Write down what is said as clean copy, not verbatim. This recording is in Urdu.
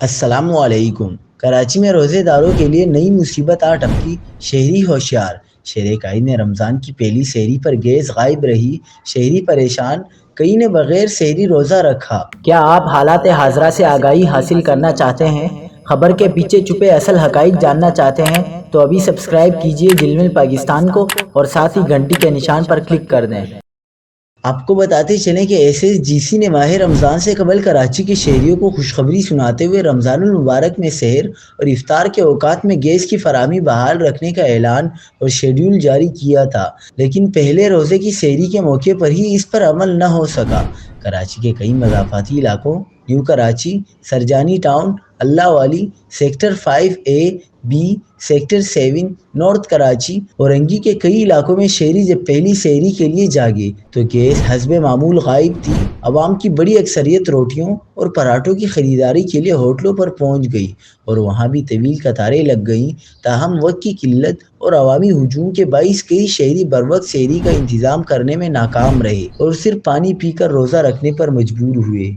السلام علیکم۔ کراچی میں روزے داروں کے لیے نئی مصیبت آ ٹپکی، شہری ہوشیار۔ شہر کائی نے رمضان کی پہلی سحری پر گیس غائب رہی، شہری پریشان، کئی نے بغیر سحری روزہ رکھا۔ کیا آپ حالات حاضرہ سے آگاہی حاصل کرنا چاہتے ہیں؟ خبر کے پیچھے چھپے اصل حقائق جاننا چاہتے ہیں تو ابھی سبسکرائب کیجئے جلمل پاکستان کو اور ساتھ ہی گھنٹی کے نشان پر کلک کر دیں۔ آپ کو بتاتے چلیں کہ SSGC نے ماہ رمضان سے قبل کراچی کے شہریوں کو خوشخبری سناتے ہوئے رمضان المبارک میں سحر اور افطار کے اوقات میں گیس کی فراہمی بحال رکھنے کا اعلان اور شیڈول جاری کیا تھا، لیکن پہلے روزے کی سحری کے موقع پر ہی اس پر عمل نہ ہو سکا۔ کراچی کے کئی مضافاتی علاقوں، نیو کراچی، سرجانی ٹاؤن، اللہ والی، sector 5A B، sector 7، north Karachi, Orangi کے کئی علاقوں میں شہری جب پہلی سحری کے لیے جاگے تو گیس حسب معمول غائب تھی۔ عوام کی بڑی اکثریت روٹیوں اور پراٹھوں کی خریداری کے لیے ہوٹلوں پر پہنچ گئی اور وہاں بھی طویل قطاریں لگ گئیں۔ تاہم وقت کی قلت اور عوامی ہجوم کے باعث کئی شہری بروقت سحری کا انتظام کرنے میں ناکام رہے اور صرف پانی پی کر روزہ رکھنے پر مجبور ہوئے۔